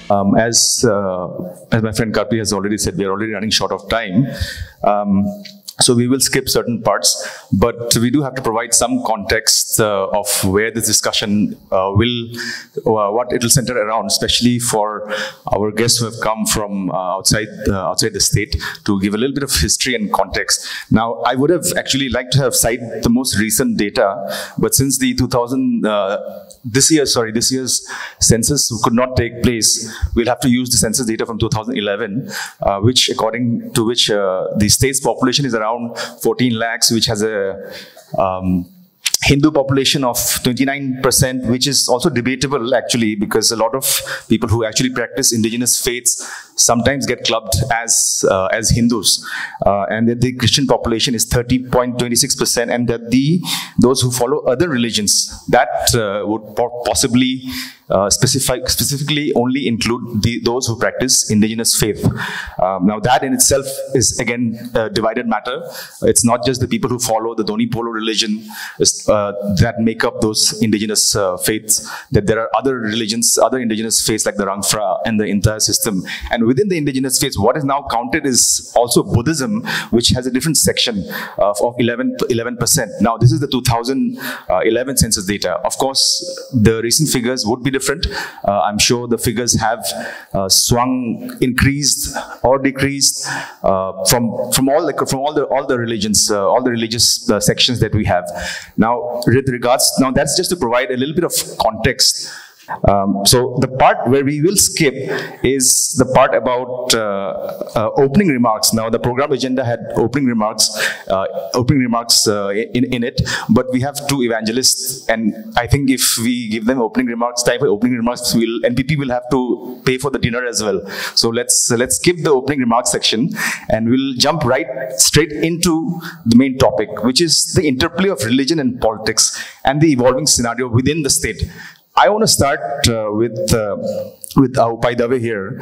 As my friend Karpi has already said, we are already running short of time. So we will skip certain parts, but we do have to provide some context of where this discussion what it will center around, especially for our guests who have come from outside the state, to give a little bit of history and context. Now, I would have actually liked to have cited the most recent data, but since the this year's census could not take place, we'll have to use the census data from 2011, according to which the state's population is around 14 lakhs, which has a Hindu population of 29%, which is also debatable actually, because a lot of people who actually practice indigenous faiths sometimes get clubbed as Hindus, and that the Christian population is 30.26%, and that those who follow other religions, that would possibly specifically only include those who practice indigenous faith. Now that in itself is again a divided matter. It's not just the people who follow the Doni Polo religion that make up those indigenous faiths, that there are other religions, other indigenous faiths like the Rangphra and the entire system. And within the indigenous faiths, what is now counted is also Buddhism, which has a different section of 11%. Now this is the 2011 census data. Of course, the recent figures would be different. I'm sure the figures have swung, increased or decreased from all the religions, all the religious sections that we have. Now, with regards, that's just to provide a little bit of context. So the part where we will skip is the part about opening remarks. Now the program agenda had opening remarks in it, but we have two evangelists, and I think if we give them time for opening remarks, NPP will have to pay for the dinner as well. So let's skip the opening remarks section, and we'll jump straight into the main topic, which is the interplay of religion and politics and the evolving scenario within the state. I want to start with Upai Dave here.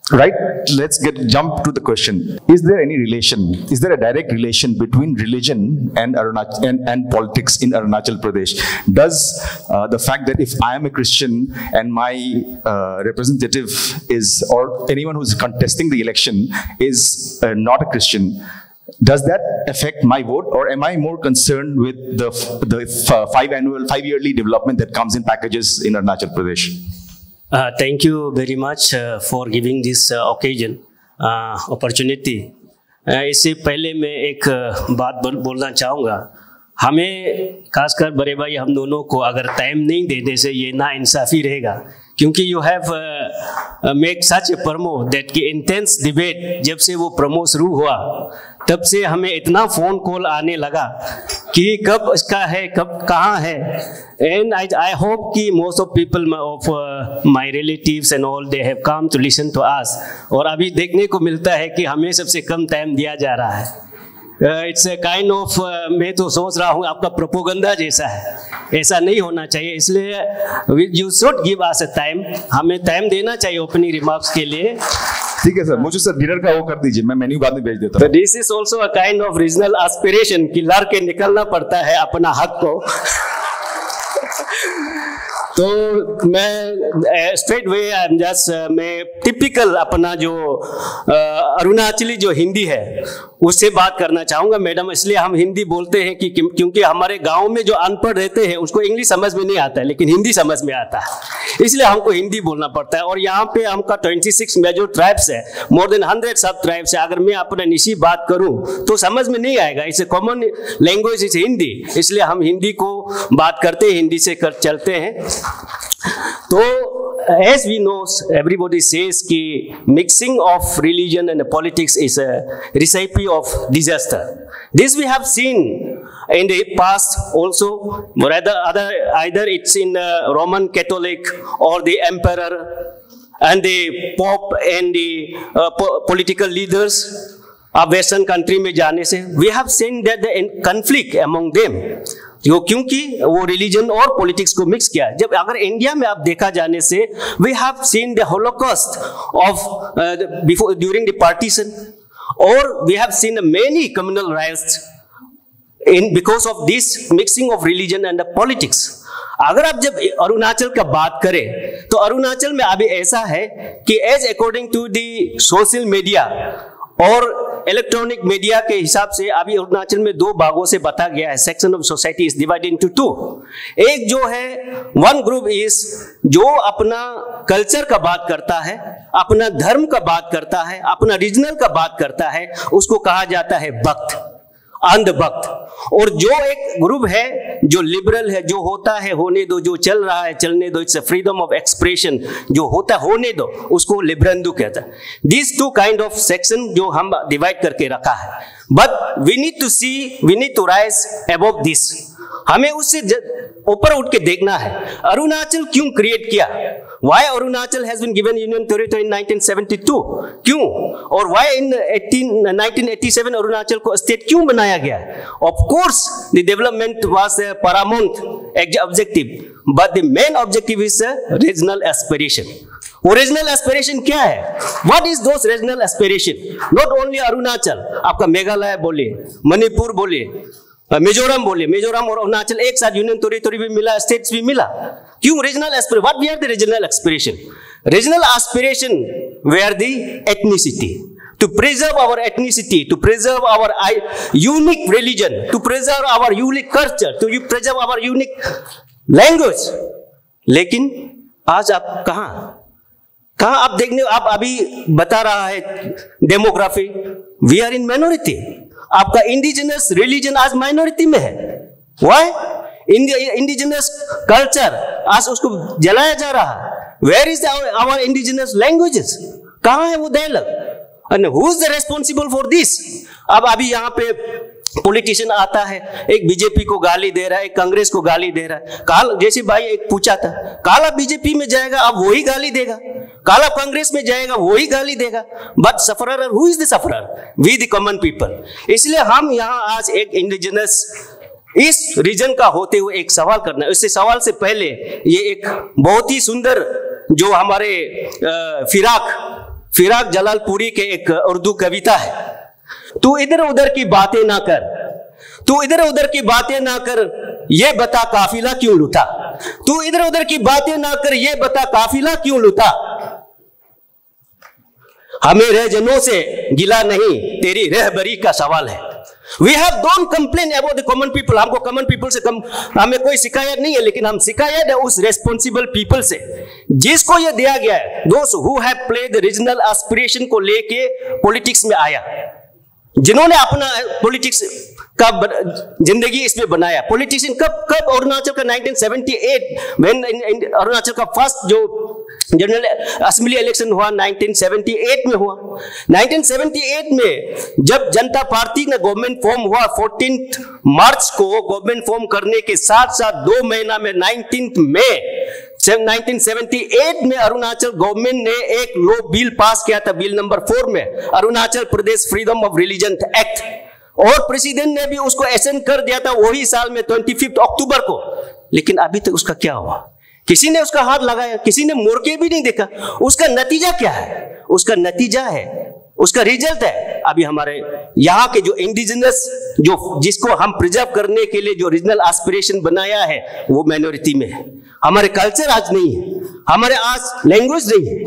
Right? Let's jump to the question. Is there any relation? Is there a direct relation between religion and politics in Arunachal Pradesh? Does the fact that if I am a Christian and my representative or anyone who's contesting the election is not a Christian, does that affect my vote, or am I more concerned with the five-yearly development that comes in packages in Arunachal Pradesh? Thank you very much for giving this opportunity. इससे पहले मैं एक बात बोलना चाहूँगा. हमें खासकर बड़े भाई हम दोनों को अगर टाइम नहीं देने से ये ना इंसाफी रहेगा, क्योंकि you have make such A promo that की इंटेंस डिबेट जब से वो प्रमो शुरू हुआ तब से हमें इतना फ़ोन कॉल आने लगा कि कब इसका है, कब कहाँ है. एंड आई होप कि most of people of my relatives and all they have come to listen to us. और अभी देखने को मिलता है कि हमें सबसे कम टाइम दिया जा रहा है. इट्स ए काइंड ऑफ मैं तो सोच रहा हूँ आपका प्रोपोगंडा जैसा है. ऐसा नहीं होना चाहिए, इसलिए you should give us a time. हमें टाइम देना चाहिए ओपनिंग रिमार्क्स के लिए. ठीक है सर, मुझे सर डिनर का वो कर दीजिए, मैं मेन्यू बाद में भेज देता हूँ. This is also a kind of regional aspiration कि लड़ के निकलना पड़ता है अपना हक को. तो मैं straight way I am just मैं टिपिकल अपना जो अरुणाचली जो हिंदी है उससे बात करना चाहूँगा मैडम. इसलिए हम हिंदी बोलते हैं कि क्योंकि हमारे गांव में जो अनपढ़ रहते हैं उसको इंग्लिश समझ में नहीं आता है, लेकिन हिंदी समझ में आता है, इसलिए हमको हिंदी बोलना पड़ता है. और यहाँ पे हमका 26 मेजर ट्राइब्स है, मोर देन 100 सब ट्राइब्स है. अगर मैं अपने निशी बात करूँ तो समझ में नहीं आएगा. इसे कॉमन लैंग्वेज इज हिंदी, इसलिए हम हिंदी को बात करते हैं, हिंदी से चलते हैं. तो as we know, everybody says कि mixing of religion and politics is a recipe of disaster. This we have seen in the past also, either it's in the Roman Catholic or the emperor and the pope and the political leaders of Western country में जाने से we have seen that the conflict among them. क्योंकि वो religion और politics को mix किया. जब अगर इंडिया में आप देखा जाने से we have seen the holocaust of before during the partition, और we have seen many communal riots in because of this mixing of religion and the politics. अगर आप जब अरुणाचल का बात करें तो अरुणाचल में अभी ऐसा है कि as according to the social media और इलेक्ट्रॉनिक मीडिया के हिसाब से अभी अरुणाचल में दो भागों से बता गया है। Section of society is divided into two. एक जो है वन ग्रुप इज जो अपना कल्चर का बात करता है, अपना धर्म का बात करता है, अपना रीजनल का बात करता है, उसको कहा जाता है भक्त, अंधभक्त। और जो एक ग्रुप है जो लिबरल है, जो होता है होने दो, जो चल रहा है चलने दो, इट्स फ्रीडम ऑफ एक्सप्रेशन, जो होता है होने दो, उसको लिबरंदू कहता है। This two kind of section जो हम डिवाइड करके रखा है, but we need to rise above this. हमें उससे ऊपर उठ के देखना है अरुणाचल क्यों क्रिएट किया, why Arunachal has been given union territory in 1972, क्यों, और why in 1987 अरुणाचल को स्टेट क्यों बनाया गया। Of course the development was a paramount objective, but the main objective is a regional aspiration। Original aspiration क्या है? What is those regional aspiration? Not only Arunachal, आपका मेघालय बोलिए, मणिपुर बोलिए, मिजोरम बोलिए, मिजोरम और अरुणाचल एक साथ यूनियन टेरिटरी भी मिला, स्टेट्स भी मिला। क्यों regional aspiration? What we are the regional aspiration? Regional aspiration they are the ethnicity, to preserve our ethnicity, to preserve our unique religion, to preserve our unique culture, to preserve our unique language। लेकिन आज आप कहां आप देखने, आप अभी बता रहा है demography, we are in minority. आपका इंडिजिनस रिलीजन आज माइनॉरिटी में है। व्हाई? इंडिजिनस कल्चर आज उसको जलाया जा रहा है। Where is our indigenous languages? कहां है वो dialogue? And who is the responsible for this? अब अभी यहाँ पे पॉलिटिशियन आता है, एक बीजेपी को गाली दे रहा है, एक कांग्रेस को गाली दे रहा है। काल जैसे भाई एक पूछा था, काला बीजेपी में जाएगा अब वही गाली देगा, काला कांग्रेस में जाएगा वही गाली देगा। But sufferer, who is the sufferer? We the common people. इसलिए हम यहाँ आज एक इंडिजिनस इस रीजन का होते हुए एक सवाल करना है। इससे सवाल से पहले ये एक बहुत ही सुंदर जो हमारे फिराक जलालपुरी के एक उर्दू कविता है, तू इधर उधर की बातें ना कर, तू इधर उधर की बातें ना कर, ये बता काफिला क्यों लूटा। तू इधर उधर की बातें ना कर, ये बता काफिला क्यों लूटा। हमें रहजनों से गिला नहीं, तेरी रहबरी का सवाल है। We have don't complain about the common people। हमको कॉमन पीपल से हमें कोई शिकायत नहीं है, लेकिन हम शिकायत है उस रेस्पॉन्सिबल पीपल से जिसको ये दिया गया है। Those who have played the regional aspiration को लेके पॉलिटिक्स में आया, जिन्होंने अपना पॉलिटिक्स का जिंदगी इसमें बनाया। पॉलिटिशियन कब अरुणाचल का 1978 when अरुणाचल का फर्स्ट जो जनरल असेंबली इलेक्शन हुआ 1978 में हुआ। 1978 में जब जनता पार्टी ने गवर्नमेंट फॉर्म हुआ, 14 मार्च को गवर्नमेंट फॉर्म करने के साथ साथ 2 महीना में 19 मई 1978 में अरुणाचल गवर्नमेंट ने एक लॉ बिल पास किया था, बिल नंबर 4 में, Arunachal Pradesh freedom of religion act, और प्रेसिडेंट ने भी उसको एसेंट कर दिया था वही साल में 25 अक्टूबर को। लेकिन अभी तक उसका क्या हुआ? किसी ने उसका हाथ लगाया, किसी ने मुड़ के भी नहीं देखा। उसका नतीजा क्या है? उसका नतीजा है, उसका रिजल्ट है अभी हमारे यहाँ के जो इंडिजिनस, जो जिसको हम प्रिजर्व करने के लिए जो रीजनल एस्पिरेशन बनाया है, वो माइनॉरिटी में है। हमारे कल्चर आज नहीं है, हमारे आज लैंग्वेज नहीं है।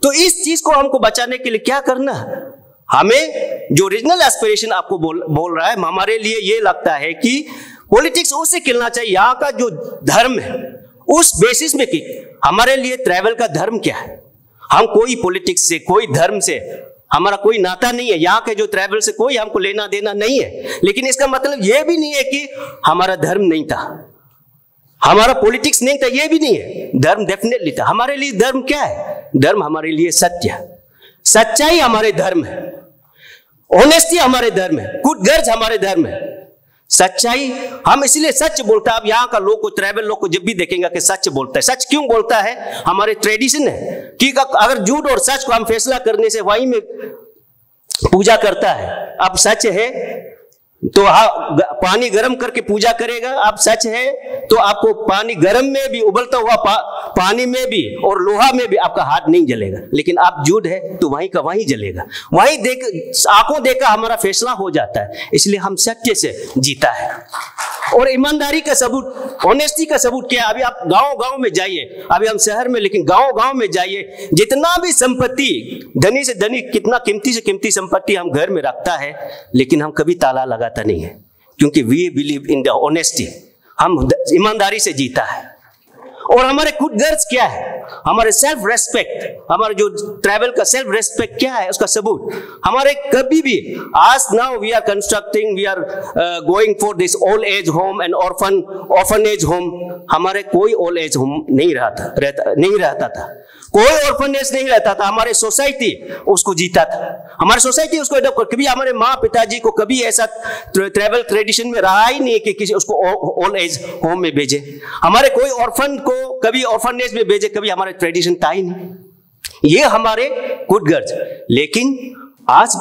तो इस चीज को हमको बचाने के लिए क्या करना है? हमें जो रीजनल एस्पिरेशन आपको बोल रहा है, हमारे लिए ये लगता है कि पॉलिटिक्स उससे खेलना चाहिए। यहाँ का जो धर्म है उस बेसिस में कि हमारे लिए ट्रैवल का धर्म क्या है। हम कोई पॉलिटिक्स से, कोई धर्म से हमारा कोई नाता नहीं है। यहाँ के जो ट्रैवल से कोई हमको लेना देना नहीं है। लेकिन इसका मतलब यह भी नहीं है कि हमारा धर्म नहीं था, हमारा पॉलिटिक्स नहीं था, यह भी नहीं है। धर्म डेफिनेटली था। हमारे लिए धर्म क्या है? धर्म हमारे लिए सत्य, सच्चाई हमारे धर्म है, ऑनेस्टी हमारे धर्म है, गुड गर्ज हमारे धर्म है, सच्चाई। हम इसलिए सच बोलता है। अब यहाँ का लोग को, ट्राइबल लोग को जब भी देखेंगे कि सच बोलता है। सच क्यों बोलता है? हमारे ट्रेडिशन है कि अगर झूठ और सच को हम फैसला करने से वहीं में पूजा करता है। अब सच है तो पानी गर्म करके पूजा करेगा। अब सच है तो आपको पानी गर्म में भी, उबलता हुआ पानी में भी और लोहा में भी आपका हाथ नहीं जलेगा, लेकिन आप झूठ है तो वहीं का वहीं जलेगा। वहीं देख आंखों देखा हमारा फैसला हो जाता है। इसलिए हम सत्य से जीता है। और ईमानदारी का सबूत, ऑनेस्टी का सबूत क्या है? अभी आप गांव-गांव में जाइए, अभी हम शहर में, लेकिन गांव-गांव में जाइए, जितना भी संपत्ति, धनी से धनी, कितना कीमती से कीमती संपत्ति हम घर में रखता है, लेकिन हम कभी ताला लगाता नहीं है, क्योंकि we believe in the honesty. हम ईमानदारी से जीता है। और हमारे गुड गर्ज क्या है? हमारे सेल्फ रेस्पेक्ट, हमारे जो ट्रैवल का सेल्फ रेस्पेक्ट क्या है, उसका सबूत हमारे कभी भी, आज now we are constructing, we are going for this old age home and orphanage home. हमारे कोई ओल्ड एज होम नहीं रहता था, कोई ऑर्फनेज नहीं रहता था। हमारे सोसाइटी उसको जीता था, हमारी सोसाइटी उसको अडॉप्ट कर। कभी हमारे माँ पिताजी को कभी ऐसा ट्रैवल ट्रेडिशन में रहा ही नहीं कि किसी उसको ओल्ड एज होम में भेजे। हमारे कोई ऑर्फन को कभी ऑर्फनेज में भेजे, कभी हमारे ट्रेडिशन था ही नहीं। ये हमारे गुड गर्ज। लेकिन आज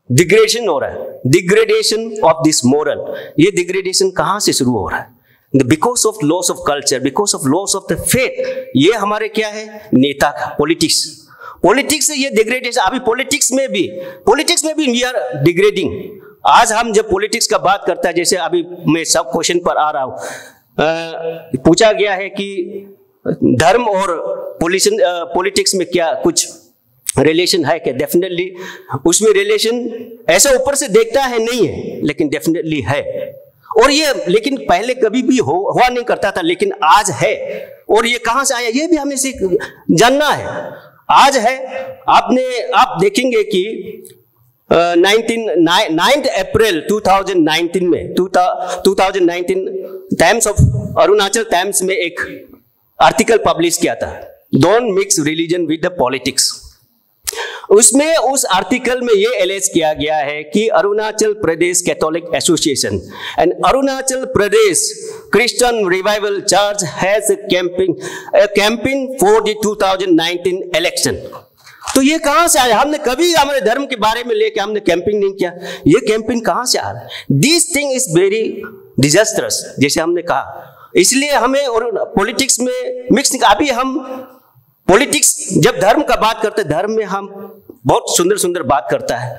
डिग्रेडेशन हो रहा है, डिग्रेडेशन ऑफ दिस मोरल। ये डिग्रेडेशन कहां से शुरू हो रहा है? Because of loss of culture, because of loss of the faith. ये हमारे क्या है? नेता का पॉलिटिक्स से ये डिग्रेडेशन। अभी पॉलिटिक्स में भी वी आर डिग्रेडिंग। आज हम जब पॉलिटिक्स का बात करता है, जैसे अभी मैं सब क्वेश्चन पर आ रहा हूं, पूछा गया है कि धर्म और पॉलिटिक्स में क्या कुछ रिलेशन है क्या? डेफिनेटली उसमें रिलेशन ऐसे ऊपर से देखता है नहीं है, लेकिन डेफिनेटली है। और ये लेकिन पहले कभी भी हुआ नहीं करता था, लेकिन आज है। और ये कहां से आया, ये भी हमें जानना है। आज है, आप देखेंगे कि 9 अप्रैल 2019 में 2019 टाइम्स ऑफ अरुणाचल टाइम्स में एक आर्टिकल पब्लिश किया था, don't mix religion with the politics. उसमें उस आर्टिकल में यह एलेज किया गया है कि Arunachal Pradesh Catholic association and Arunachal Pradesh Christian revival church has campaign for the 2019 election. तो ये कहां से आया? हमने कभी हमारे धर्म के बारे में लेके हमने कैंपिंग नहीं किया। ये कैंपिंग कहां से आ रहा है? This thing is very disastrous, जैसे हमने कहा। इसलिए हमें और पॉलिटिक्स में मिक्स। अभी हम पॉलिटिक्स जब धर्म का बात करते हैं, धर्म में हम बहुत सुंदर सुंदर बात करता है,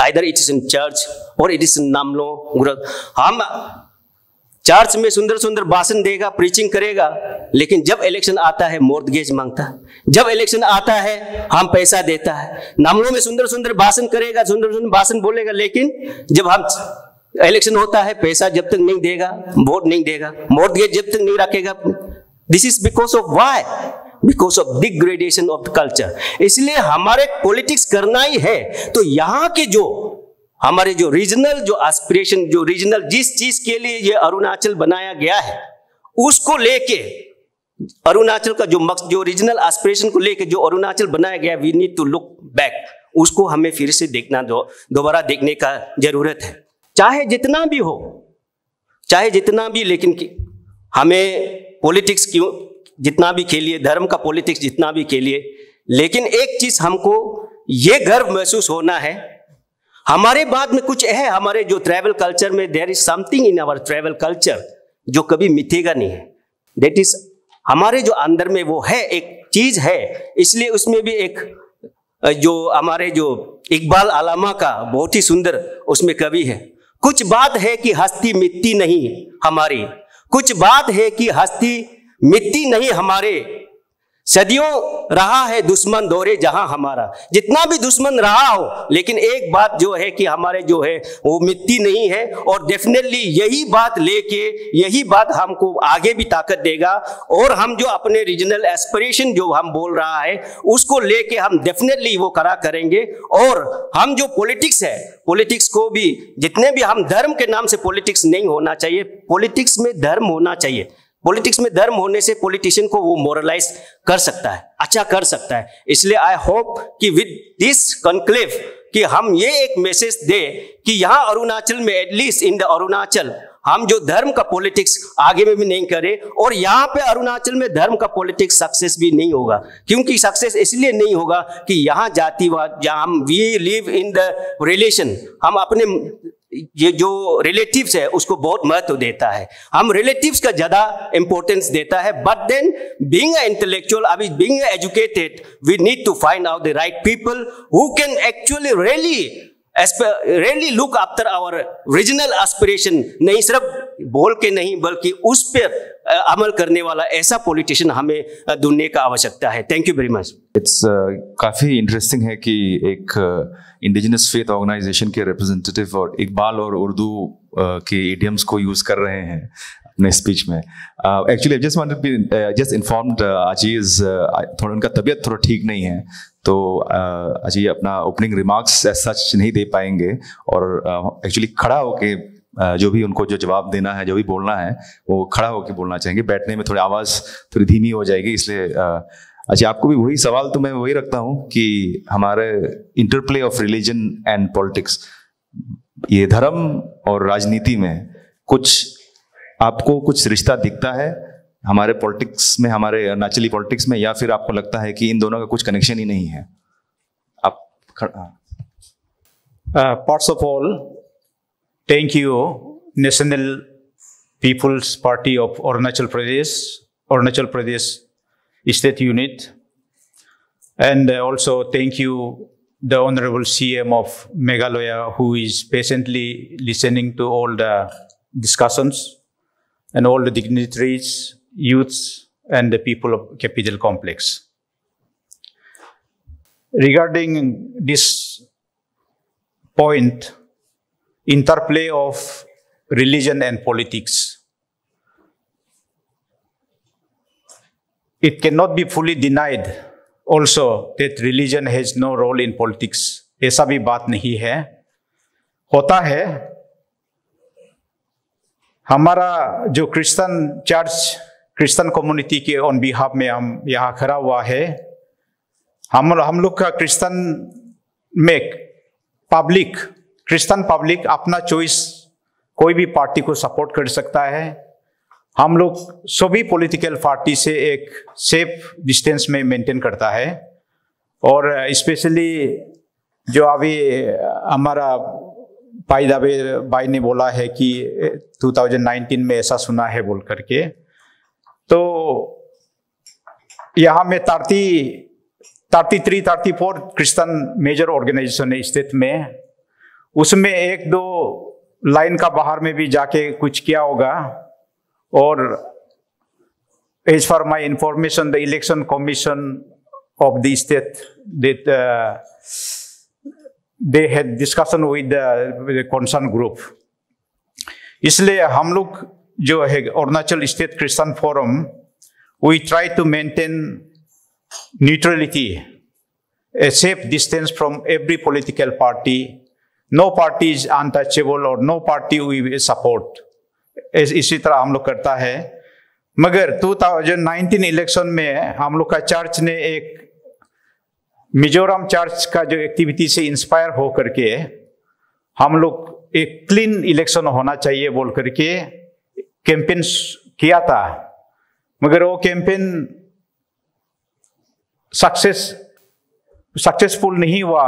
either it is in church और इट इज इन नामलो। हम चर्च में सुंदर सुंदर भाषण देगा, प्रीचिंग करेगा, लेकिन जब इलेक्शन आता है मॉर्गेज मांगता है। जब इलेक्शन आता है हम पैसा देता है। नामलों में सुंदर सुंदर भाषण करेगा, सुंदर सुंदर भाषण बोलेगा, लेकिन जब हम इलेक्शन होता है पैसा जब तक नहीं देगा, वोट नहीं देगा, मॉर्गेज जब तक नहीं रखेगा। This is because of why? Because of degradation of the culture. इसलिए हमारे पॉलिटिक्स करना ही है तो यहाँ के जो हमारे जो रीजनल जो एस्पिरेशन, जो रीजनल जिस चीज के लिए ये अरुणाचल बनाया गया है, उसको लेके अरुणाचल का जो रीजनल एस्पिरेशन को लेके जो अरुणाचल बनाया गया, we need to look back. उसको हमें फिर से देखना, दोबारा देखने का जरूरत है। चाहे जितना भी हो, चाहे जितना भी, लेकिन हमें पॉलिटिक्स क्यों जितना भी खेलिए, धर्म का पॉलिटिक्स जितना भी खेलिए, लेकिन एक चीज हमको ये गर्व महसूस होना है, हमारे बाद में कुछ है, हमारे जो ट्रैवल कल्चर में there is something in our travel culture जो कभी मिटेगा नहीं है। दैट इज हमारे जो अंदर में वो है, एक चीज है। इसलिए उसमें भी एक जो हमारे जो इकबाल आलामा का बहुत ही सुंदर उसमें कवि है, कुछ बात है कि हस्ती मिटती नहीं हमारी, कुछ बात है कि हस्ती मिट्टी नहीं हमारे, सदियों रहा है दुश्मन दौरे जहां हमारा। जितना भी दुश्मन रहा हो, लेकिन एक बात जो है कि हमारे जो है वो मिट्टी नहीं है। और डेफिनेटली यही बात लेके, यही बात हमको आगे भी ताकत देगा। और हम जो अपने रीजनल एस्पिरेशन जो हम बोल रहा है, उसको लेके हम डेफिनेटली वो करा करेंगे। और हम जो पॉलिटिक्स है, पॉलिटिक्स को भी जितने भी हम धर्म के नाम से पॉलिटिक्स नहीं होना चाहिए, पॉलिटिक्स में धर्म होना चाहिए। पॉलिटिक्स में धर्म होने से पॉलिटिशियन को वो मोरलाइज कर सकता है, अच्छा कर सकता है। इसलिए आई होप कि विद दिस कॉन्क्लेव कि हम ये एक मैसेज दे कि यहाँ अरुणाचल में, एटलीस्ट इन द अरुणाचल, हम जो धर्म का पॉलिटिक्स आगे में भी नहीं करें। और यहाँ पे अरुणाचल में धर्म का पॉलिटिक्स सक्सेस भी नहीं होगा, क्योंकि सक्सेस इसलिए नहीं होगा कि यहाँ जातिवाद, जहाँ हम we live in the relation, हम अपने ये जो रिलेटिव्स है उसको बहुत महत्व देता है। हम रिलेटिव्स का ज्यादा इंपॉर्टेंस देता है, but then being a intellectual, अभी being educated, we need to find out the right people who can actually really look after our regional aspiration. नहीं सिर्फ बोल के नहीं बल्कि उस पर अमल करने वाला ऐसा पॉलिटिशियन हमें ढूंढने का आवश्यकता है। Thank you very much. It's काफ़ी इंटरेस्टिंग है कि एक इंडिजिनस फेथ ऑर्गेनाइजेशन के रिप्रेजेंटेटिव और इकबाल और उर्दू के इडियम्स को यूज़ कर रहे हैं अपने स्पीच में। एक्चुअली जस्ट इन्फॉर्म्ड अजीज थोड़ा उनका तबीयत थोड़ा ठीक नहीं है, तो अजी अपना ओपनिंग रिमार्क्स एज सच नहीं दे पाएंगे और एक्चुअली खड़ा होके जो भी उनको जो जवाब देना है, जो भी बोलना है, वो खड़ा होकर बोलना चाहेंगे। बैठने में थोड़ी आवाज़ थोड़ी धीमी हो जाएगी, इसलिए अच्छा आपको भी वही सवाल तो मैं वही रखता हूँ कि हमारे interplay of religion and politics, ये धर्म और राजनीति में आपको कुछ रिश्ता दिखता है हमारे पॉलिटिक्स में, हमारे अरुणाचली पॉलिटिक्स में, या फिर आपको लगता है कि इन दोनों का कुछ कनेक्शन ही नहीं है? आप first of all, thank you, National People's Party of Arunachal Pradesh State Unit, and also thank you, the Honorable CM of Meghalaya, who is patiently listening to all the discussions and all the dignitaries, youths, and the people of Capital Complex. Regarding this point, interplay of religion and politics, it cannot be fully denied also that religion has no role in politics. ऐसा भी बात नहीं है, होता है। हमारा जो Christian community के ऑन बिहाफ में हम यहाँ खड़ा हुआ है, हम लोग का क्रिश्चियन पब्लिक अपना चॉइस कोई भी पार्टी को सपोर्ट कर सकता है। हम लोग सभी पॉलिटिकल पार्टी से एक सेफ डिस्टेंस में मेंटेन करता है, और स्पेशली जो अभी हमारा भाई ने बोला है कि 2019 में ऐसा सुना है बोल करके, तो यहाँ में 33-34 क्रिश्चियन मेजर ऑर्गेनाइजेशन है स्टेट में, उसमें 1-2 लाइन का बाहर में भी जाके कुछ किया होगा। और as for my information, the election commission of the state they had discussion with the concern group. इसलिए हम लोग जो है Arunachal state Christian forum, we try to maintain neutrality, a safe distance from every political party. No party is untouchable or no party we support. इसी तरह हम लोग करता है। मगर 2019 इलेक्शन में हम लोग का चर्च ने एक मिजोरम चर्च का जो एक्टिविटी से इंस्पायर हो करके हम लोग एक क्लीन इलेक्शन होना चाहिए बोल करके कैंपेन किया था। मगर वो कैंपेन सक्सेसफुल नहीं हुआ,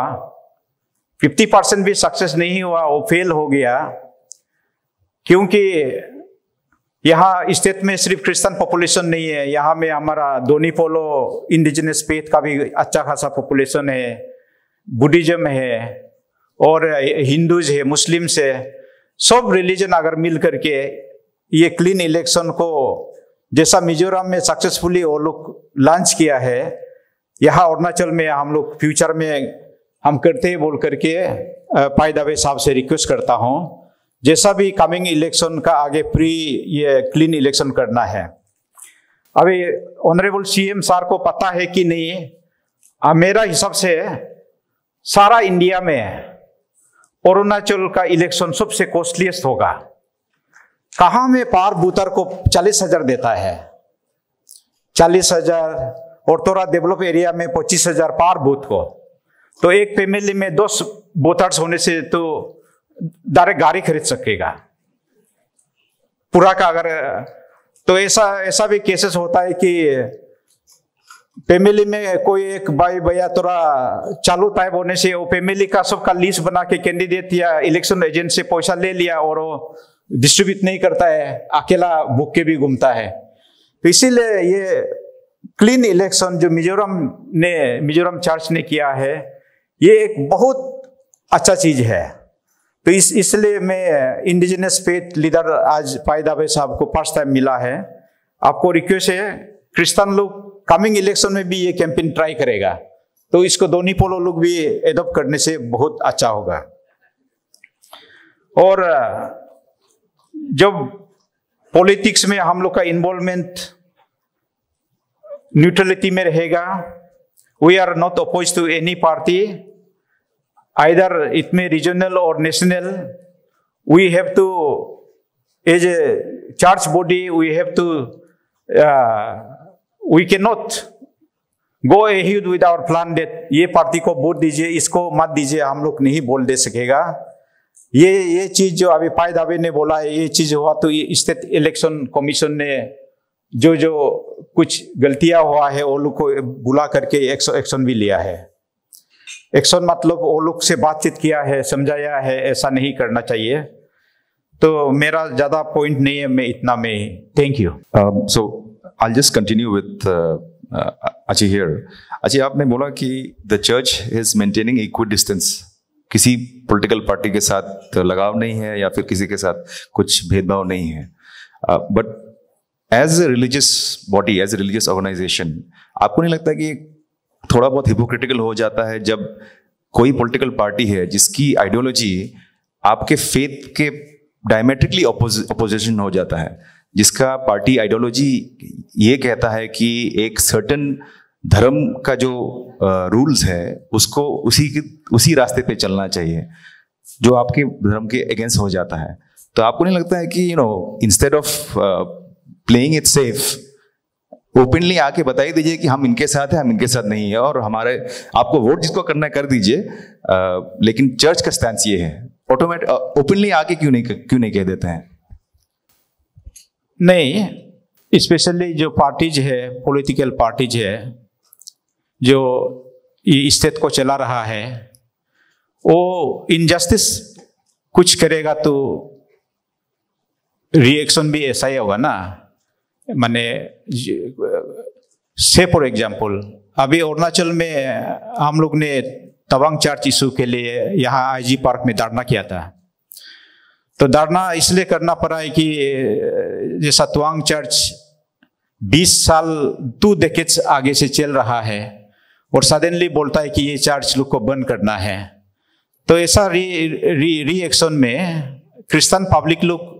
50% भी सक्सेस नहीं हुआ, वो फेल हो गया। क्योंकि यहाँ स्टेट में सिर्फ क्रिश्चियन पॉपुलेशन नहीं है, यहाँ में हमारा दोनीपोलो इंडिजिनस फेथ का भी अच्छा खासा पॉपुलेशन है, बुद्धिज्म है और हिंदूज है, मुस्लिम्स है। सब रिलीजन अगर मिल करके ये क्लीन इलेक्शन को जैसा मिजोरम में सक्सेसफुली वो लोग लॉन्च किया है, यहाँ अरुणाचल में हम लोग फ्यूचर में हम करते हैं बोल करके पायदावे साहब से रिक्वेस्ट करता हूँ, जैसा भी कमिंग इलेक्शन का आगे ये क्लीन इलेक्शन करना है। अभी ऑनरेबल सीएम सर को पता है कि नहीं, मेरा हिसाब से सारा इंडिया में अरुणाचल का इलेक्शन सबसे कॉस्टलीस्ट होगा। कहाँ में पार बूतर को 40,000 देता है, 40,000, और थोड़ा डेवलप एरिया में 25,000 पार बूथ को। तो एक फैमिली में 10 वोटर्स होने से तो डायरेक्ट गाड़ी खरीद सकेगा पूरा का। अगर तो ऐसा भी केसेस होता है कि फैमिली में कोई एक भाई भैया थोड़ा चालू टाइप होने से वो फैमिली का सबका लिस्ट बना के कैंडिडेट या इलेक्शन एजेंट से पैसा ले लिया और वो डिस्ट्रीब्यूट नहीं करता है, अकेला भूख के भी घूमता है। तो इसीलिए ये क्लीन इलेक्शन जो मिजोरम चर्च ने किया है, ये एक बहुत अच्छा चीज है। तो इसलिए मैं इंडिजिनस फेथ लीडर आज पाई दावे साहब को फर्स्ट टाइम मिला है। आपको रिक्वेस्ट है, क्रिश्चियन लोग कमिंग इलेक्शन में भी ये कैंपेन ट्राई करेगा, तो इसको दोनी पोलो लोग भी एडॉप्ट करने से बहुत अच्छा होगा। और जब पॉलिटिक्स में हम लोग का इन्वॉल्वमेंट न्यूट्रलिटी में रहेगा, we are not oppose to any party, either it may regional or national, we have to, as a church body, we have to, we cannot go ahead with our plan that ये party को vote दीजिए, इसको मत दीजिए, हम लोग नहीं बोल दे सकेगा। ये चीज जो अभी पाई दावे ने बोला है, ये चीज हुआ तो स्टेट इलेक्शन कमीशन ने जो कुछ गलतियां हुआ है वो लोग को बुला करके एक्शन भी लिया है। एक्शन मतलब वो लोग से बातचीत किया है, समझाया है ऐसा नहीं करना चाहिए। तो मेरा ज्यादा पॉइंट नहीं है, मैं इतना में thank you. So I just continue with अची हियर। अची, आपने बोला कि the church is maintaining equal distance, किसी पॉलिटिकल पार्टी के साथ लगाव नहीं है या फिर किसी के साथ कुछ भेदभाव नहीं है। But as a religious body, as a religious organization, आपको नहीं लगता कि थोड़ा बहुत हिपोक्रिटिकल हो जाता है जब कोई पॉलिटिकल पार्टी है जिसकी आइडियोलॉजी आपके फेथ के डायमेट्रिकली अपोजिशन हो जाता है, जिसका पार्टी आइडियोलॉजी ये कहता है कि एक सर्टेन धर्म का जो रूल्स है उसको उसी रास्ते पे चलना चाहिए जो आपके धर्म के अगेंस्ट हो जाता है। तो आपको नहीं लगता है कि instead of playing it safe, openly आके बताई दीजिए कि हम इनके साथ हैं, हम इनके साथ नहीं है, और हमारे आपको वोट जिसको करना है कर दीजिए, लेकिन चर्च का स्टैंस ये है। ओपनली आके क्यों नहीं कह देते हैं? नहीं, स्पेशली जो पार्टीज है, पॉलिटिकल पार्टीज है जो ये स्टेट को चला रहा है, वो इनजस्टिस कुछ करेगा तो रिएक्शन भी ऐसा ही होगा ना। माने से फॉर एग्जाम्पल अभी अरुणाचल में हम लोग ने तवांग चर्च इशू के लिए यहाँ आईजी पार्क में धरना किया था। तो धरना इसलिए करना पड़ा है कि जैसा तवांग चर्च 20 साल 2 डेकेड्स आगे से चल रहा है और सडनली बोलता है कि ये चर्च लोग को बंद करना है। तो ऐसा रिएक्शन में क्रिश्चियन पब्लिक लोग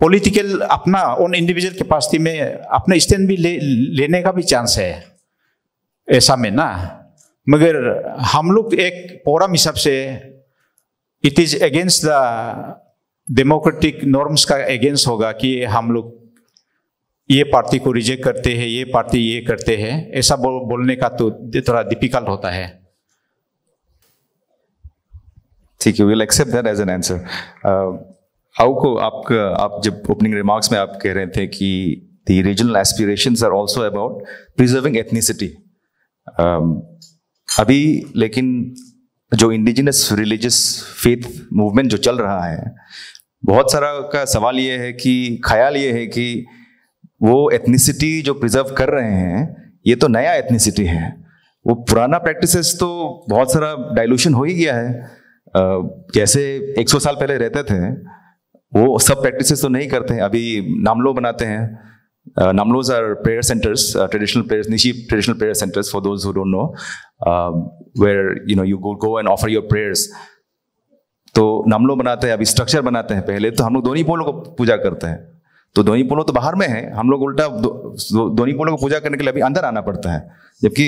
पॉलिटिकल अपना ऑन इंडिविजुअल कैपेसिटी में अपना स्टैंड भी लेने का भी चांस है ऐसा में ना। मगर हम लोग एक फोरम हिसाब से it is against the democratic norms का अगेंस्ट होगा कि हम लोग ये पार्टी को रिजेक्ट करते हैं, ये पार्टी ये करते हैं, ऐसा बोलने का तो थोड़ा डिफिकल्ट होता है। ठीक है, will accept that as an answer. आप जब ओपनिंग रिमार्क्स में आप कह रहे थे कि the regional aspirations are also about preserving ethnicity, अभी लेकिन जो इंडिजिनस रिलीजियस फेथ मूवमेंट जो चल रहा है, बहुत सारा का सवाल ये है कि ख्याल ये है कि वो एथनिसिटी जो प्रिजर्व कर रहे हैं ये तो नया एथनिसिटी है, वो पुराना प्रैक्टिसेस तो बहुत सारा डाइल्यूशन हो ही गया है। जैसे 100 साल पहले रहते थे वो सब प्रैक्टिसेस तो नहीं करते हैं। अभी नामलो बनाते हैं, Namlos are prayer centers, traditional prayers, Nyishi traditional prayer centers for those who don't know, where you go and offer your prayers. तो नामलो बनाते हैं, अभी स्ट्रक्चर बनाते हैं। पहले तो हम लोग दोनी पोलो को पूजा करते हैं, तो दोनी पोलो तो बाहर में है, हम लोग उल्टा दोनी पोलो को पूजा करने के लिए अभी अंदर आना पड़ता है, जबकि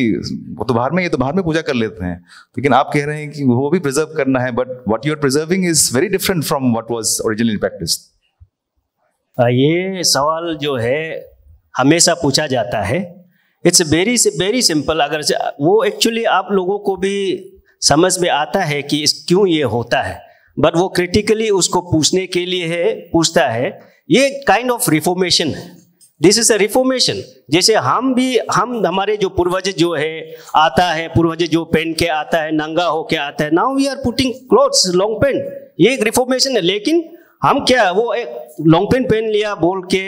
वो तो बाहर में, ये तो बाहर में पूजा कर लेते हैं। लेकिन आप कह रहे हैं कि वो भी प्रिजर्व करना है, but what you are preserving is very different from what was originally practised. ये सवाल जो है हमेशा पूछा जाता है। It's very simple. अगर वो एक्चुअली आप लोगों को भी समझ में आता है कि क्यों ये होता है, बट वो क्रिटिकली उसको पूछने के लिए पूछता है। ये काइंड ऑफ रिफॉर्मेशन है। This is a reformation. जैसे हम हमारे जो पूर्वज जो है आता है, पूर्वज जो पहन के आता है, नंगा होके आता है, now we are putting clothes, long pant, ये एक रिफॉर्मेशन है। लेकिन हम क्या, वो एक लॉन्ग पैंट पहन लिया बोल के,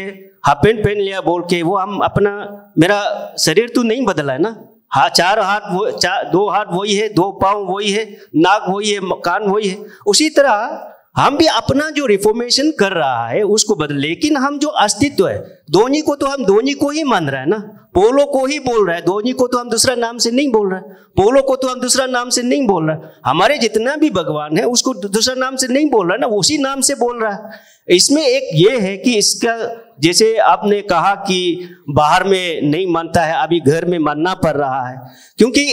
हाफ पैंट पहन लिया बोल के, वो हम अपना, मेरा शरीर तो नहीं बदला है ना। हाँ, 4 हाथ वो 2 हाथ वही है, 2 पाँव वही है, नाक वही है, कान वही है। उसी तरह हम भी अपना जो रिफॉर्मेशन कर रहा है उसको बदल, लेकिन हम जो अस्तित्व है, धोनी को तो हम धोनी को ही मान रहा है ना, पोलो को ही बोल रहा है, धोनी को तो हम दूसरा नाम से नहीं बोल रहा है, पोलो को तो हम दूसरा नाम से नहीं बोल रहा है, हमारे जितना भी भगवान है उसको दूसरा नाम से नहीं बोल रहा है ना, उसी नाम से बोल रहा है। इसमें एक ये है कि इसका, जैसे आपने कहा कि बाहर में नहीं मानता है, अभी घर में मानना पड़ रहा है, क्योंकि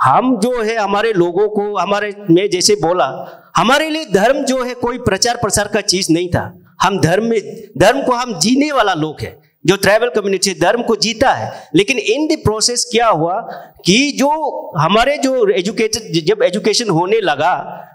हम जो है हमारे लोगों को, हमारे में जैसे बोला, हमारे लिए धर्म जो है कोई प्रचार प्रसार का चीज नहीं था। हम धर्म को हम जीने वाला लोग है, जो ट्राइबल कम्युनिटी धर्म को जीता है। लेकिन इन द प्रोसेस क्या हुआ कि जो हमारे जो जब एजुकेशन होने लगा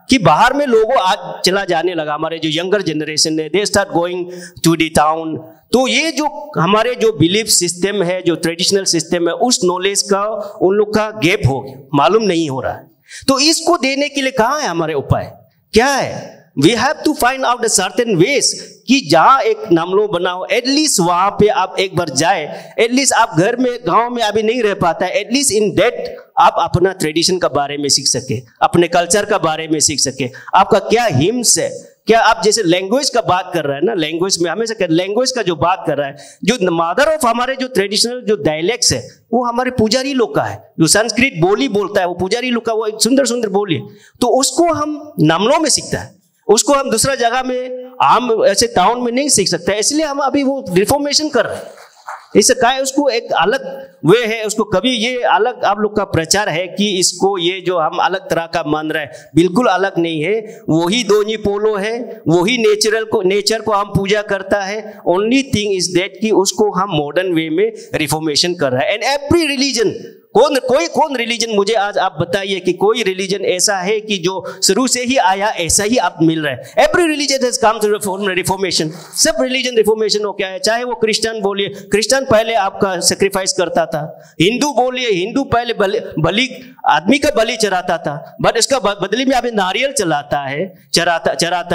कि बाहर में लोगों आज चला जाने लगा, हमारे जो यंगर जनरेशन है, they start going to the town, तो ये जो हमारे जो बिलीफ सिस्टम है, जो ट्रेडिशनल सिस्टम है, उस नॉलेज का उन लोग का गैप हो गया, मालूम नहीं हो रहा है। तो इसको देने के लिए कहाँ है हमारे उपाय, क्या है? We have to find out certain ways कि जहां एक नामलो बनाओ, एटलीस्ट वहां पे आप एक बार जाए, एटलीस्ट आप घर में गांव में अभी नहीं रह पाता है, एटलीस्ट इन दैट आप अपना ट्रेडिशन का बारे में सीख सके, अपने कल्चर का बारे में सीख सके, आपका क्या हिम्स है, क्या आप जैसे लैंग्वेज का बात कर रहा है ना, लैंग्वेज में हमेशा लैंग्वेज का जो बात कर रहा है, जो मदर ऑफ हमारे जो ट्रेडिशनल जो डायलेक्ट्स है वो हमारे पुजारी लोग का है, जो संस्कृत बोली बोलता है वो पुजारी लोग का, वो एक सुंदर सुंदर बोली है, तो उसको हम नामलों में सीखता है, उसको हम दूसरा जगह में आम ऐसे टाउन में नहीं सीख सकते, इसलिए हम अभी वो रिफॉर्मेशन कर रहे हैं। इससे क्या है, उसको एक अलग वे है, उसको कभी ये अलग आप लोग का प्रचार है कि इसको ये जो हम अलग तरह का मान रहे हैं, बिल्कुल अलग नहीं है, वही दोनी पोलो है, वही नेचर को हम पूजा करता है। ओनली थिंग इज दैट कि उसको हम मॉडर्न वे में रिफॉर्मेशन कर रहा है। एंड एवरी रिलीजन, कौन रिलीजन, मुझे आज आप बताइए कि कोई रिलीजन ऐसा है कि जो शुरू से ही आया ऐसा ही आप मिल रहा है। Every religion has come to reformation, सब रिलीजन रिफॉर्मेशन हो क्या है, चाहे वो क्रिश्चियन बोलिए, क्रिश्चियन पहले आपका सेक्रीफाइस करता था, हिंदू बोलिए, हिंदू पहले बलि आदमी का बलि चढ़ाता था, बट इसका बदले में अभी नारियल चराता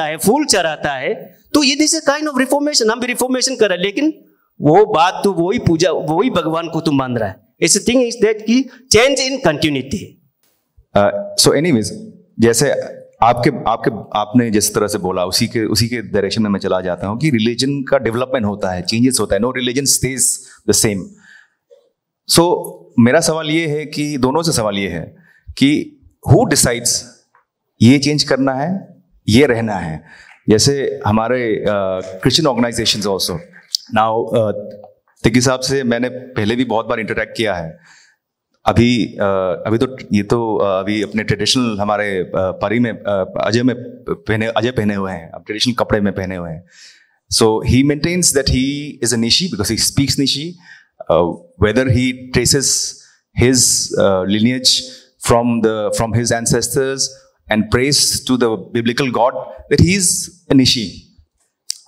है, फूल चराता है। तो ये this is kind of reformation, हम भी रिफॉर्मेशन कर रहे हैं, लेकिन वो बात तो वही पूजा, वही भगवान को तो मान रहा है। It's the thing is that कि change in continuity। So anyways, जैसे आपने जिस तरह से बोला उसी के डायरेक्शन में मैं चला जाता हूँ कि रिलीजन का डेवलपमेंट होता है, चेंजेस होता है, no religion stays the same. So मेरा सवाल ये है कि दोनों से सवाल ये है कि हु डिसाइड्स ये चेंज करना है, ये रहना है। जैसे हमारे क्रिश्चियन ऑर्गेनाइजेशंस ऑल्सो नाउ, तिकी साहब से मैंने पहले भी बहुत बार इंटरेक्ट किया है। अभी तो ये तो अभी अपने ट्रेडिशनल हमारे परी में अजय पहने हुए हैं, अब ट्रेडिशनल कपड़े में पहने हुए हैं। So he maintains that he is a Nyishi because he speaks Nyishi, whether he traces his lineage from his ancestors and prays to the biblical God that he is a nishi.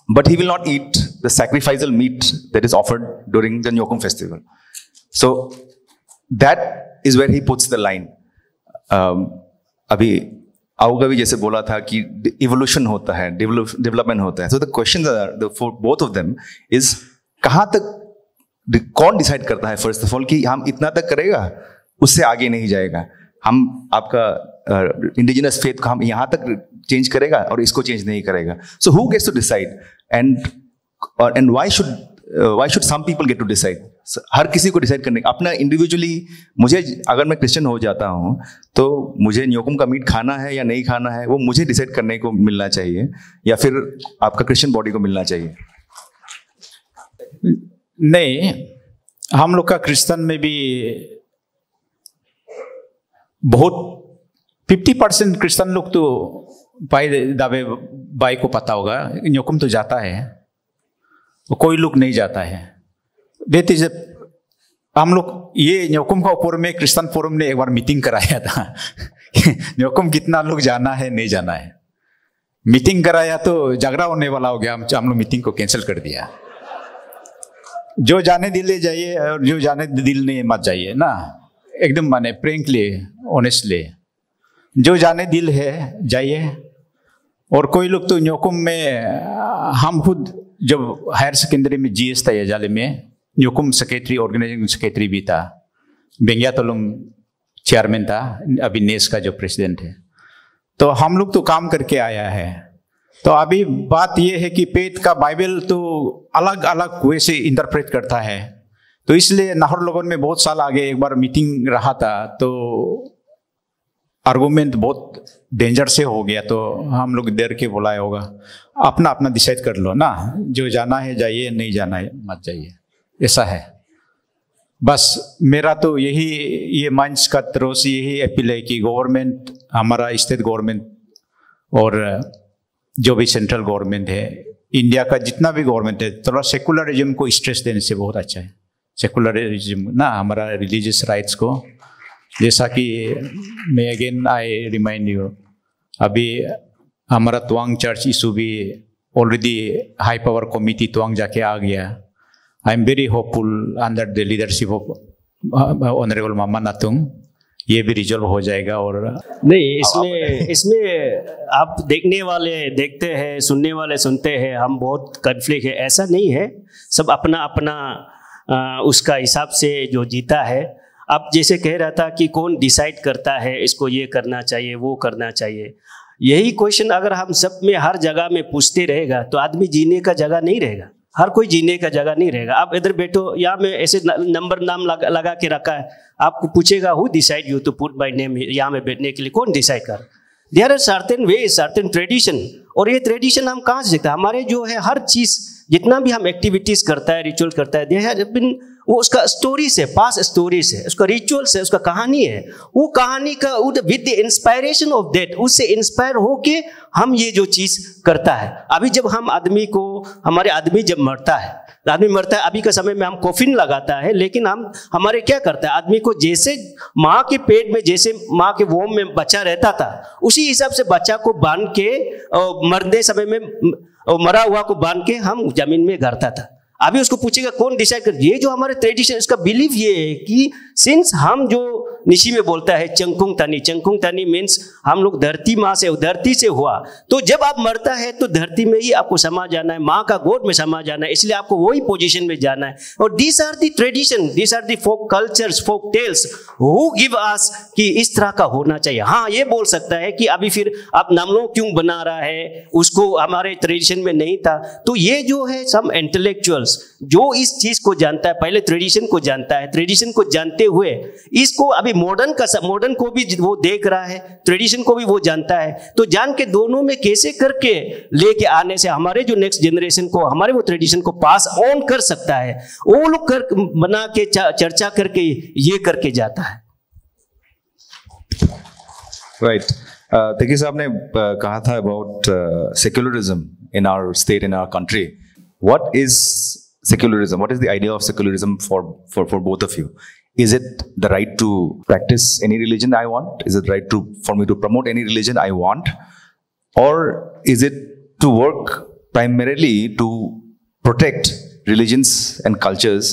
But he will not eat the sacrificial meat that is offered during the Nyokum festival. So that is where he puts the line. अभी आउगा भी जैसे बोला था कि evolution होता है, development होता है. So the questions are for both of them is कहाँ तक कौन डिसाइड करता है फर्स्ट ऑफ ऑल कि हम इतना तक करेगा, उससे आगे नहीं जाएगा, हम आपका इंडिजिनस फेथ को हम यहाँ तक चेंज करेगा और इसको चेंज नहीं करेगा. So who gets to decide and why should some people get to decide? हर किसी को डिसाइड करने अपना इंडिविजुअली. मुझे अगर मैं क्रिश्चियन हो जाता हूँ तो मुझे न्योकुम का मीट खाना है या नहीं खाना है वो मुझे डिसाइड करने को मिलना चाहिए या फिर आपका क्रिश्चियन बॉडी को मिलना चाहिए? नहीं, हम लोग का क्रिश्चियन में भी बहुत 50% क्रिश्चियन लोग तो पाई दावे बाई को पता होगा न्योकुम तो जाता है, कोई लोग नहीं जाता है. देते जब हम लोग ये न्योकुम का ऊपर में क्रिश्चियन फोरम ने एक बार मीटिंग कराया था न्योकुम कितना लोग जाना है नहीं जाना है. मीटिंग कराया तो झगड़ा होने वाला हो गया, हम लोग मीटिंग को कैंसिल कर दिया. जो जाने दिल ले जाइए और जो जाने दिल नहीं मत जाइए ना, एकदम माने फ्रेंकली ऑनेस्टली, जो जाने दिल है जाइए। और कोई लोग तो न्योकुम में, हम खुद जब हायर सेकेंडरी में जीएस था याजाले में, न्योकुम सेक्रेटरी, ऑर्गेनाइजिंग सेक्रेटरी भी था, बेंगिया तोलुंग चेयरमैन था, अभी नेस का जो प्रेसिडेंट है। तो हम लोग तो काम करके आया है। तो अभी बात यह है कि पेट का बाइबल तो अलग अलग वे से इंटरप्रेट करता है। तो इसलिए नाहरलगुन में बहुत साल आगे एक बार मीटिंग रहा था, तो आर्गूमेंट बहुत डेंजर से हो गया। तो हम लोग डर के बुलाया होगा, अपना अपना डिसाइड कर लो ना, जो जाना है जाइए, नहीं जाना है मत जाइए, ऐसा है। बस मेरा तो यही, ये मंच का तरफ से यही अपील है कि गवर्नमेंट, हमारा स्टेट गवर्नमेंट और जो भी सेंट्रल गवर्नमेंट है, इंडिया का जितना भी गवर्नमेंट है, थोड़ा सेकुलरिज्म को स्ट्रेस देने से बहुत अच्छा है। सेकुलरिज्म ना, हमारा रिलीजियस राइट्स को, जैसा कि मैं अगेन आई रिमाइंड यू, अभी हमारा त्वांग चर्च इशू भी already high power committee Tawang जाके आ गया। I am very hopeful under the leadership of honourable Mama Natung, ये भी रिजॉल्व हो जाएगा। और नहीं, इसमें आप देखने वाले देखते हैं, सुनने वाले सुनते हैं, हम बहुत कन्फ्लिक्ट है, ऐसा नहीं है। सब अपना अपना उसका हिसाब से जो जीता है। अब जैसे कह रहा था कि कौन डिसाइड करता है इसको, ये करना चाहिए, वो करना चाहिए, यही क्वेश्चन अगर हम सब में हर जगह में पूछते रहेगा तो आदमी जीने का जगह नहीं रहेगा, हर कोई जीने का जगह नहीं रहेगा। आप इधर बैठो, यहाँ में ऐसे नाम लगा के रखा है, आपको पूछेगा who decide you to put my name यहाँ में बैठने के लिए, कौन डिसाइड कर? There are certain way, certain tradition, और ये ट्रेडिशन हम कहाँ से सीखते हैं? हमारे जो है हर चीज़, जितना भी हम एक्टिविटीज़ करता है, रिचुअल करता है, देयर हैव बीन, वो उसका स्टोरी से, पास स्टोरी से, उसका रिचुअल से, उसका कहानी है। वो कहानी का with the inspiration of that, उससे इंस्पायर होके हम ये जो चीज़ करता है। अभी जब हम आदमी को, हमारे आदमी जब मरता है, अभी का समय में हम कॉफिन लगाता है, लेकिन हम हमारे क्या करता है, आदमी को जैसे माँ के पेट में, जैसे माँ के वोम में बच्चा रहता था, उसी हिसाब से बच्चा को बांध के, मरने समय में मरा हुआ को बांध के हम जमीन में गाड़ता था। अभी उसको पूछेगा कौन डिसाइड कर? ये जो हमारे ट्रेडिशन, इसका बिलीव ये है कि सिंस हम जो निशी में बोलता है चंकुंग तनी मीन्स हम लोग धरती माँ से, धरती से हुआ, तो जब आप मरता है तो धरती में ही आपको समा जाना है, माँ का गोद में समा जाना है, इसलिए आपको वही पोजीशन में जाना है। और these are the tradition, these are the folk cultures, folk tales who give us कि इस तरह का होना चाहिए। हाँ, ये बोल सकता है कि अभी फिर आप नामलो क्यों बना रहा है, उसको हमारे ट्रेडिशन में नहीं था। तो ये जो है सम इंटेलेक्चुअल्स जो इस चीज को जानता है, पहले ट्रेडिशन को जानता है, ट्रेडिशन को जानते हुए इसको अभी मॉडर्न को भी वो देख रहा है, ट्रेडिशन को भी वो जानता है, तो जान के दोनों में कैसे करके लेके आने से हमारे जो नेक्स्ट जनरेशन को हमारे वो ट्रेडिशन को पास ऑन कर सकता है, वो लोग कर बना के चर्चा करके ये करके जाता है। राइट, देखिए साहब ने कहा था about secularism in our state, in our country. What is secularism? What is the idea of secularism for both of you? Is it the right to practice any religion I want? Is it right for me to promote any religion I want? Or is it to work primarily to protect religions and cultures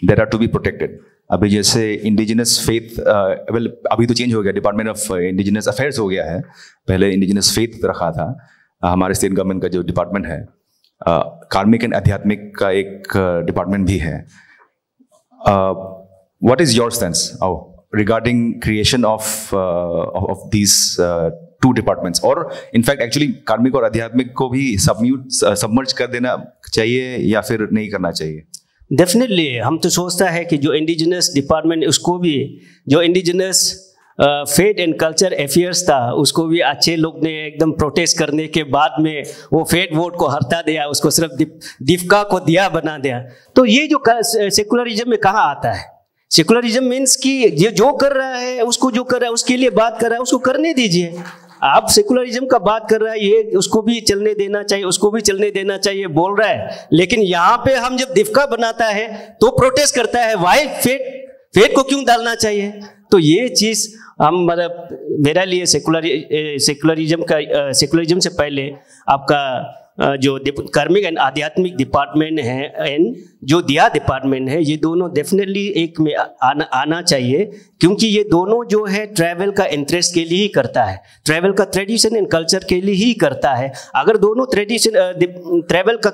that are to be protected? अभी जैसे indigenous faith, अभी तो change हो गया, department of indigenous affairs हो गया है, पहले इंडिजिनस फेथ रखा था हमारे स्टेट गवर्नमेंट का जो डिपार्टमेंट है। कार्मिक एंड आध्यात्मिक का एक डिपार्टमेंट भी है। What is your sense regarding creation of these two departments? और इनफैक्ट एक्चुअली कार्मिक और आध्यात्मिक को भी सबमर्ज कर देना चाहिए या फिर नहीं करना चाहिए? डेफिनेटली हम तो सोचता है कि जो इंडिजिनस डिपार्टमेंट, उसको भी जो indigenous faith and culture affairs था, उसको भी अच्छे लोग ने एकदम प्रोटेस्ट करने के बाद में वो फेथ वोट को हटा दिया, उसको सिर्फ दिफका को दिया बना दिया। तो ये जो सेकुलरिज्म में कहाँ आता है? सेकुलरिज्म मीन्स कि ये जो कर रहा है, उसको जो कर रहा है उसके लिए बात कर रहा है, उसको करने दीजिए। आप सेकुलरिज्म का बात कर रहा है, ये उसको भी चलने देना चाहिए, उसको भी चलने देना चाहिए बोल रहा है, लेकिन यहाँ पे हम जब दिफका बनाता है तो प्रोटेस्ट करता है, वाई फेथ को क्यों डालना चाहिए? तो ये चीज़ हम, मतलब मेरे लिए सेकुलरिज्म से पहले आपका जो कर्मिक एंड आध्यात्मिक डिपार्टमेंट है एंड जो दिया डिपार्टमेंट है, ये दोनों डेफिनेटली एक में आना चाहिए, क्योंकि ये दोनों जो है ट्रैवल का इंटरेस्ट के लिए ही करता है, ट्रैवल का ट्रेडिशन एंड कल्चर के लिए ही करता है। अगर दोनों ट्रेडिशन ट्रैवल का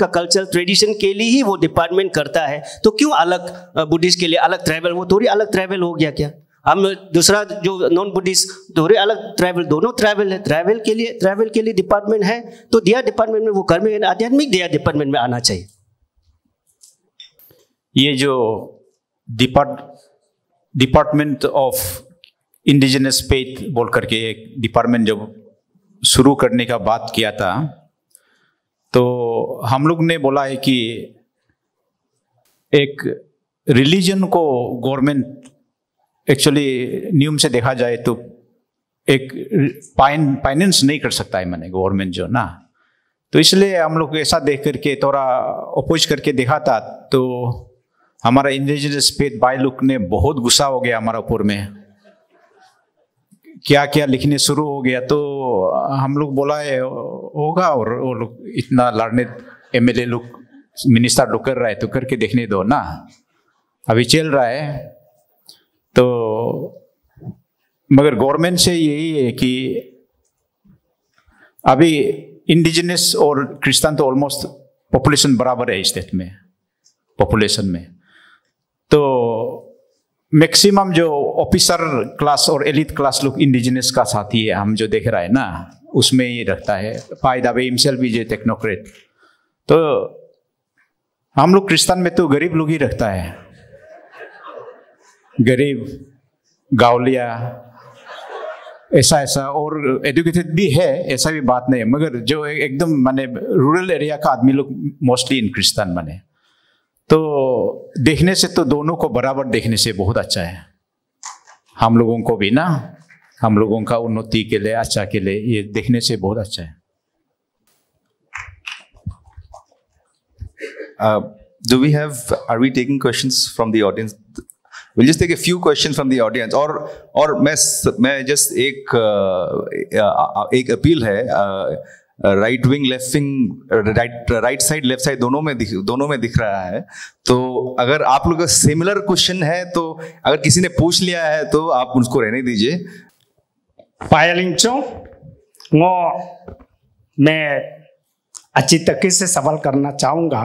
कल्चर ट्रेडिशन के लिए ही वो डिपार्टमेंट करता है, तो क्यों अलग बुद्धिस्ट के लिए अलग ट्रैवल? वो थोड़ी अलग ट्रैवल हो गया क्या? हम दूसरा जो नॉन बुद्धिस्ट थोड़े अलग ट्रैवल, दोनों ट्रैवल है। ट्रैवल के लिए डिपार्टमेंट है, तो दिया डिपार्टमेंट में वो कर्मिक एंड आध्यात्मिक दिया डिपार्टमेंट में आना चाहिए। ये जो डिपार्टमेंट ऑफ इंडिजिनस फेथ बोल करके एक डिपार्टमेंट जब शुरू करने का बात किया था, तो हम लोग ने बोला है कि एक रिलीजन को गवर्नमेंट एक्चुअली नियम से देखा जाए तो एक फाइनेंस नहीं कर सकता है मैंने गवर्नमेंट जो ना, तो इसलिए हम लोग ऐसा देख करके थोड़ा अपोज करके देखा था। तो हमारा इंडिजिनस फेथ भाई लोग ने बहुत गुस्सा हो गया हमारा ऊपर में, क्या क्या लिखने शुरू हो गया। तो हम लोग बोला है होगा, और वो लोग इतना लड़ने एमएलए लोग मिनिस्टर लोग कर रहा है तो करके देखने दो ना, अभी चल रहा है। तो मगर गवर्नमेंट से यही है कि अभी इंडिजिनस और क्रिश्चियन तो ऑलमोस्ट पॉपुलेशन बराबर है स्टेट में, पॉपुलेशन में। तो मैक्सिमम जो ऑफिसर क्लास और एलिट क्लास लोग इंडिजिनस का साथी है, हम जो देख रहा है ना, उसमें ये रखता है फायदा भाई हिमसेल्फ भी जो टेक्नोक्रेट। तो हम लोग क्रिश्चियन में तो गरीब लोग ही रखता है, गरीब गावलिया ऐसा, और एजुकेटेड भी है, ऐसा भी बात नहीं है, मगर जो एकदम माने रूरल एरिया का आदमी लोग मोस्टली इन क्रिश्चियन माने। तो देखने से तो दोनों को बराबर देखने से बहुत अच्छा है, हम लोगों को भी ना, हम लोगों का उन्नति के लिए, अच्छा के लिए, ये देखने से बहुत अच्छा है। Are we taking questions from the audience? We'll just take a few questions from the audience. और मैं just एक अपील है, right wing left wing, right side left side दोनों में दिख रहा है। तो अगर आप लोग का सिमिलर क्वेश्चन है, तो अगर किसी ने पूछ लिया है तो आप उसको रहने दीजिए। पायलिंचो मैं अच्छी तरीके से सवाल करना चाहूँगा।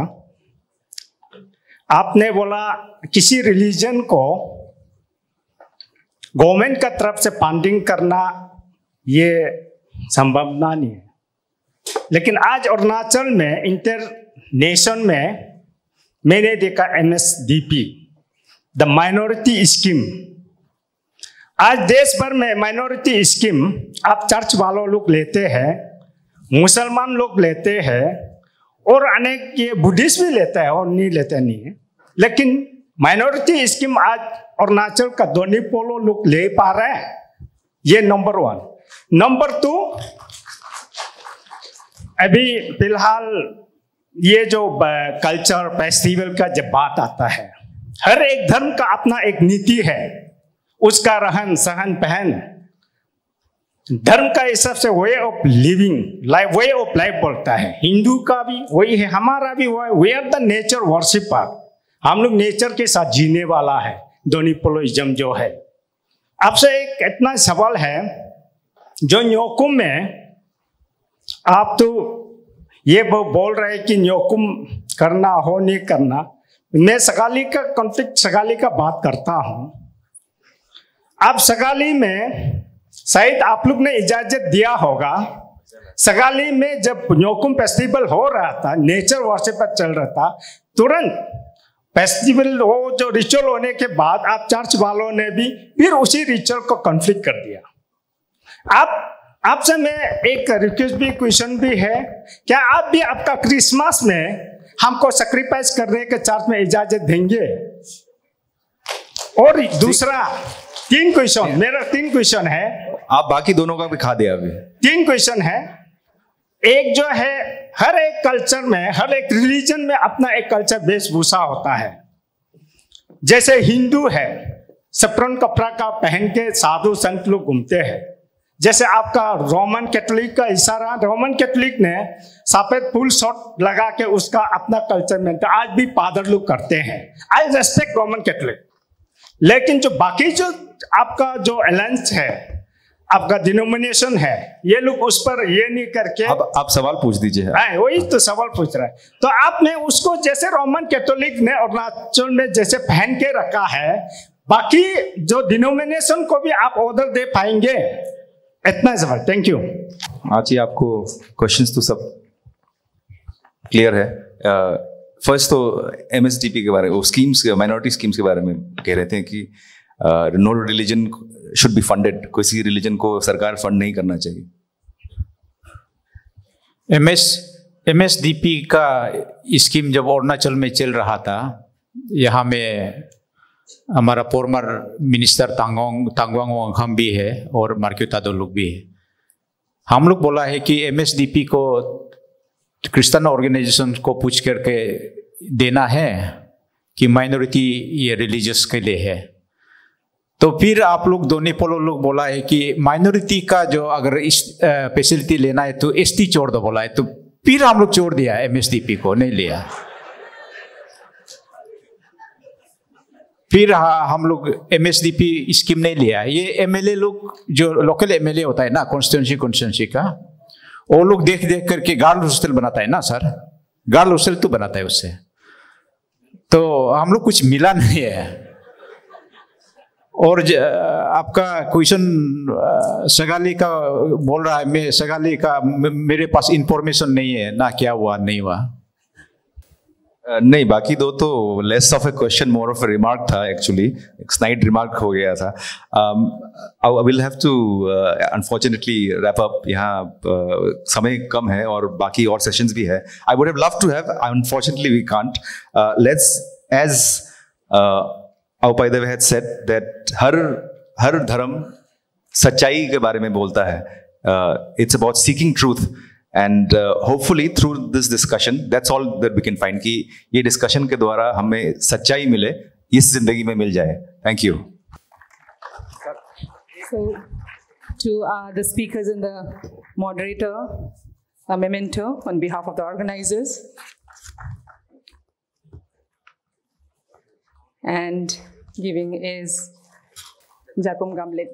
आपने बोला किसी रिलीजन को गवर्नमेंट का तरफ से फंडिंग करना ये संभावना नहीं है, लेकिन आज अरुणाचल में इंटर नेशन में मैंने देखा MSDP, द माइनॉरिटी स्कीम। आज देश भर में माइनॉरिटी स्कीम आप चर्च वालों लोग लेते हैं, मुसलमान लोग लेते हैं, और अनेक ये बुद्धिस्ट भी लेता है, और नहीं लेते नहीं है, लेकिन माइनॉरिटी स्कीम आज अरुणाचल का दोनी पोलो लोग ले पा रहे हैं। ये नंबर 1। नंबर 2, अभी फिलहाल ये जो कल्चर फेस्टिवल का जब बात आता है, हर एक धर्म का अपना एक नीति है, उसका रहन सहन पहन धर्म का हिसाब से way of living life, way of life बोलता है। हिंदू का भी वही है, हमारा भी वो है। We are the nature worshipper, हम लोग नेचर के साथ जीने वाला है, दोनिपोलोइज्म जो है। आपसे एक इतना सवाल है, जो न्योकुम में आप तो ये बोल रहे हैं कि न्योकुम करना हो नहीं करना, मैं सगाली का कॉन्फ्लिक्ट, सगाली का बात करता हूं। आप सगाली में शायद आप लोग ने इजाजत दिया होगा, सगाली में जब न्योकुम फेस्टिवल हो रहा था, नेचर वर्शिप चल रहा था, तुरंत फेस्टिवल हो जो रिचुअल होने के बाद आप चर्च वालों ने भी फिर उसी रिचुअल को कॉन्फ्लिक्ट कर दिया। आपसे मैं एक रिक्वेस्ट भी, क्वेश्चन भी है, क्या आप भी आपका क्रिसमस में हमको सैक्रिफाइस करने के चर्च में इजाजत देंगे? और दूसरा 3 क्वेश्चन, मेरा 3 क्वेश्चन है, आप बाकी दोनों का भी खा दिया अभी। 3 क्वेश्चन है। एक जो है, हर एक कल्चर में, हर एक रिलीजन में अपना एक कल्चर वेशभूषा होता है। जैसे हिंदू है, सप्रण कपड़ा का पहन के साधु संत लोग घूमते हैं, जैसे आपका रोमन कैथोलिक का इशारा, रोमन कैथोलिक ने सफेद फुल शॉट लगा के उसका अपना कल्चर में आज भी फादर लोग करते हैं। आई रेस्पेक्ट रोमन कैथोलिक, लेकिन जो बाकी जो आपका जो अलायंस है, आपका डिनोमिनेशन है, ये लोग उस पर ये नहीं करके। अब आप सवाल पूछ दीजिए। वही तो सवाल पूछ रहा है। तो आपने उसको जैसे रोमन कैथोलिक ने अरुणाचल में जैसे पहन के रखा है, बाकी जो डिनोमिनेशन को भी आप ऑर्डर दे पाएंगे? इतना सवाल। Thank you. हाँ जी, आपको क्वेश्चंस तो सब क्लियर है। फर्स्ट तो MSDP के बारे में, स्कीम्स, माइनॉरिटी स्कीम्स के बारे में कह रहे थे कि no religion should be funded, किसी रिलीजन को सरकार फंड नहीं करना चाहिए। MSDP का स्कीम जब अरुणाचल में चल रहा था, यहाँ में हमारा फॉर्मर मिनिस्टर तांगवांग वांगखम भी है और मार्क्यू तादो लोग भी है। हम लोग बोला है कि MSDP को क्रिश्चियन ऑर्गेनाइजेशन को पूछ करके देना है कि माइनॉरिटी ये रिलीजियस के लिए है। तो फिर आप लोग दोनों पोलो लोग बोला है कि माइनॉरिटी का जो अगर इस फैसिलिटी लेना है तो ST छोड़ दो बोला है, तो फिर हम लोग छोड़ दिया MSDP को, नहीं लिया। फिर हम लोग MSDP स्कीम नहीं लिया। ये MLA लोग, जो लोकल MLA होता है ना कॉन्स्टिट्यूंसी का, वो लोग देख देख करके गर्ल हॉस्टल बनाता है ना सर, गर्ल हॉस्टल तो बनाता है उससे, तो हम लोग कुछ मिला नहीं है। और आपका क्वेश्चन सगाली का बोल रहा है, मैं सगाली का मेरे पास इंफॉर्मेशन नहीं है ना, क्या हुआ नहीं हुआ। नहीं, बाकी दो तो less of a question, more of a remark था एक्चुअली, एक स्नाइड रिमार्क हो गया था। I will have to unfortunately wrap up, यहाँ समय कम है और बाकी और सेशंस भी है। I would have love to have, unfortunately we can't. Let's, as Aupaidave had said that हर धर्म सच्चाई के बारे में बोलता है। It's about seeking truth and hopefully through this discussion, that's all that we can find, कि ये discussion के द्वारा हमें सच्चाई मिले, इस जिंदगी में मिल जाए। Thank you. So to the speakers and the moderator, a memento on behalf of the organizers. And giving is Japum Gamlet.